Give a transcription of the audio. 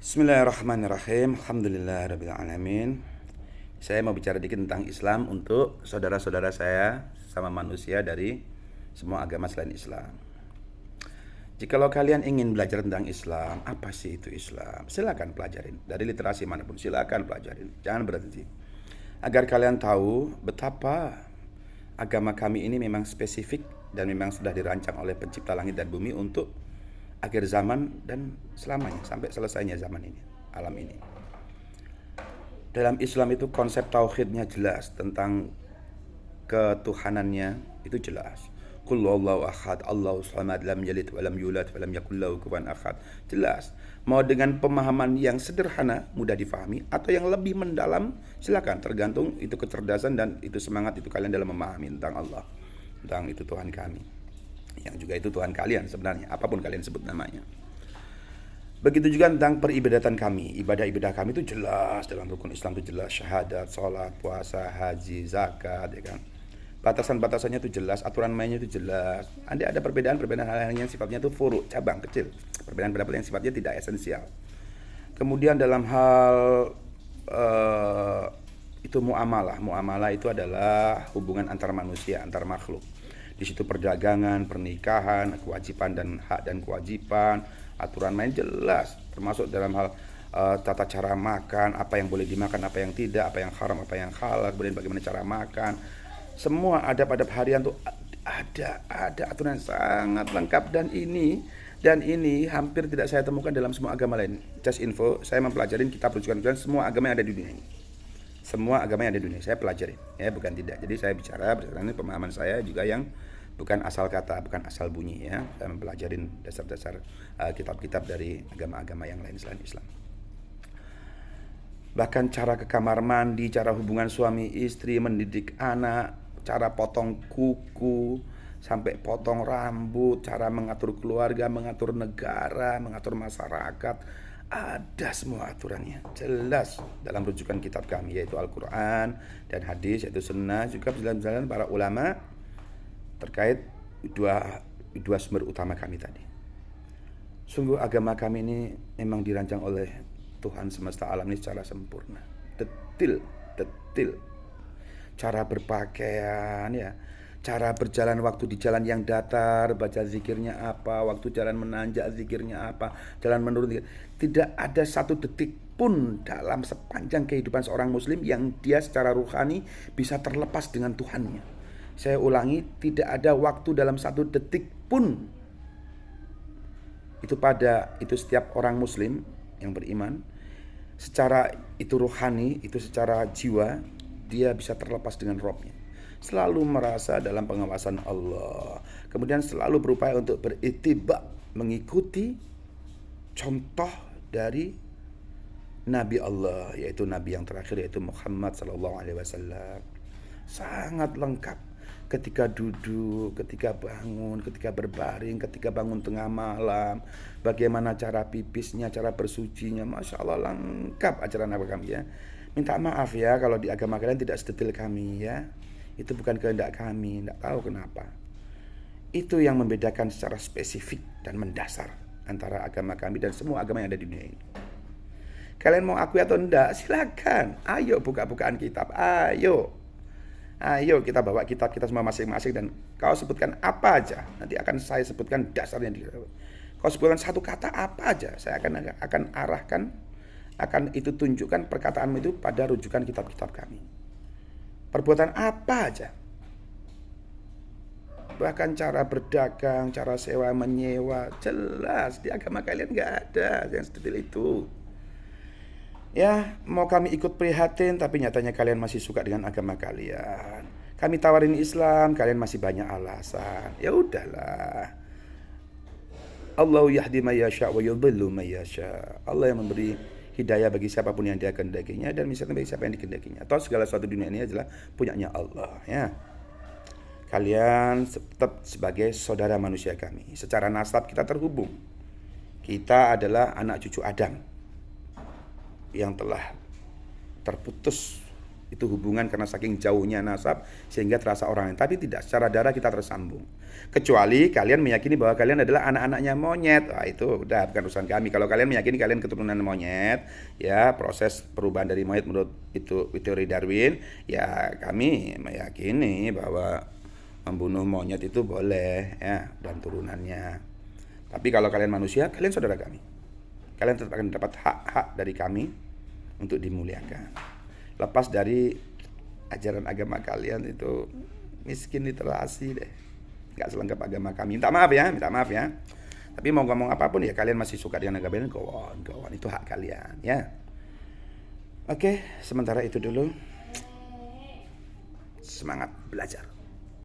Bismillahirrahmanirrahim. Alhamdulillahirrabbilalamin. Saya mau bicara dikit tentang Islam untuk saudara-saudara saya sama manusia dari semua agama selain Islam. Jikalau kalian ingin belajar tentang Islam, apa sih itu Islam? Silakan pelajarin. Dari literasi manapun, silakan pelajarin. Jangan berhenti. Agar kalian tahu betapa agama kami ini memang spesifik dan memang sudah dirancang oleh pencipta langit dan bumi untuk akhir zaman dan selamanya sampai selesainya zaman ini, alam ini. Dalam Islam itu konsep tauhidnya jelas, tentang ketuhanannya itu jelas. Qul huwallahu ahad, Allahu samad, lam yalid wa lam yulad wa lam yakul lahu kufuwan ahad. Jelas. Mau dengan pemahaman yang sederhana, mudah difahami, atau yang lebih mendalam, silakan, tergantung itu kecerdasan dan itu semangat itu kalian dalam memahami tentang Allah, tentang itu Tuhan kami, yang juga itu Tuhan kalian sebenarnya, apapun kalian sebut namanya. Begitu juga tentang peribadatan kami. Ibadah-ibadah kami itu jelas, dalam rukun Islam itu jelas, syahadat, sholat, puasa, haji, zakat, ya kan. Batasan-batasannya itu jelas, aturan mainnya itu jelas. Ada perbedaan-perbedaan hal yang sifatnya itu furu, cabang kecil. Perbedaan pendapat yang sifatnya tidak esensial. Kemudian dalam hal itu muamalah. Muamalah itu adalah hubungan antar manusia, antar makhluk. Di situ perdagangan, pernikahan, kewajiban dan hak dan kewajiban, aturan main jelas, termasuk dalam hal tata cara makan, apa yang boleh dimakan, apa yang tidak, apa yang haram, apa yang halal, kemudian bagaimana cara makan. Semua adab-adab harian tuh ada aturan yang sangat lengkap, dan ini hampir tidak saya temukan dalam semua agama lain. Just info, saya mempelajari kitab rujukan semua agama yang ada di dunia ini. Semua agama yang ada di dunia saya pelajari, ya, bukan tidak. Jadi saya bicara berdasarkan pemahaman saya juga yang bukan asal kata, bukan asal bunyi, ya. Saya mempelajari dasar-dasar kitab-kitab dari agama-agama yang lain selain Islam. Bahkan cara ke kamar mandi, cara hubungan suami istri, mendidik anak, cara potong kuku, sampai potong rambut, cara mengatur keluarga, mengatur negara, mengatur masyarakat, ada semua aturannya, jelas dalam rujukan kitab kami, yaitu Al-Quran dan hadis, yaitu sunnah, juga penjelasan para ulama terkait dua sumber utama kami tadi. Sungguh agama kami ini memang dirancang oleh Tuhan semesta alam ini secara sempurna, detil. Cara berpakaian, ya, cara berjalan waktu di jalan yang datar, baca zikirnya apa, waktu jalan menanjak zikirnya apa, jalan menurun, tidak ada satu detik pun dalam sepanjang kehidupan seorang muslim yang dia secara ruhani bisa terlepas dengan Tuhannya. Saya ulangi, tidak ada waktu dalam satu detik pun itu setiap orang muslim yang beriman secara itu ruhani, itu secara jiwa, dia bisa terlepas dengan Robnya, selalu merasa dalam pengawasan Allah, kemudian selalu berupaya untuk berittiba, mengikuti contoh dari Nabi Allah, yaitu Nabi yang terakhir, yaitu Muhammad SAW. Sangat lengkap ketika duduk, ketika bangun, ketika berbaring, ketika bangun tengah malam, bagaimana cara pipisnya, cara bersucinya, Masya Allah lengkap ajaran apa kami, ya. Minta maaf ya kalau di agama kalian tidak sedetil kami, ya. Itu bukan kehendak kami, tidak tahu kenapa. Itu yang membedakan secara spesifik dan mendasar antara agama kami dan semua agama yang ada di dunia ini. Kalian mau akui atau enggak, silakan. Ayo buka-bukaan kitab, ayo kita bawa kitab kita semua masing-masing, dan kau sebutkan apa aja, nanti akan saya sebutkan dasarnya. Kau sebutkan satu kata apa aja, saya akan arahkan, akan itu tunjukkan perkataanmu itu pada rujukan kitab-kitab kami. Perbuatan apa aja, bahkan cara berdagang, cara sewa menyewa, jelas di agama kalian nggak ada yang seperti itu. Ya, mau kami ikut prihatin, tapi nyatanya kalian masih suka dengan agama kalian. Kami tawarin Islam, kalian masih banyak alasan. Ya udahlah. Allahu yahdi may yasha wa yudhillu may yasha. Allah yang memberi hidayah bagi siapapun yang dia kehendakinya, dan misalnya bagi siapa yang dikehendakinya. Atau segala sesuatu dunia ini adalah punyanya Allah, ya. Kalian tetap sebagai saudara manusia kami. Secara nasab kita terhubung. Kita adalah anak cucu Adam yang telah terputus Itu hubungan karena saking jauhnya nasab sehingga terasa orang lain. Tapi tidak, secara darah kita tersambung. Kecuali kalian meyakini bahwa kalian adalah anak-anaknya monyet. Wah, itu udah bukan urusan kami. Kalau kalian meyakini kalian keturunan monyet, ya proses perubahan dari monyet menurut itu teori Darwin, ya kami meyakini bahwa membunuh monyet itu boleh ya dan turunannya. Tapi kalau kalian manusia, kalian saudara kami. Kalian tetap akan dapat hak-hak dari kami untuk dimuliakan. Lepas dari ajaran agama kalian itu miskin literasi deh, nggak selengkap agama kami. Minta maaf ya. Tapi mau ngomong apapun ya kalian masih suka dengan agama ini, go on, itu hak kalian ya. Oke, sementara itu dulu. Semangat belajar.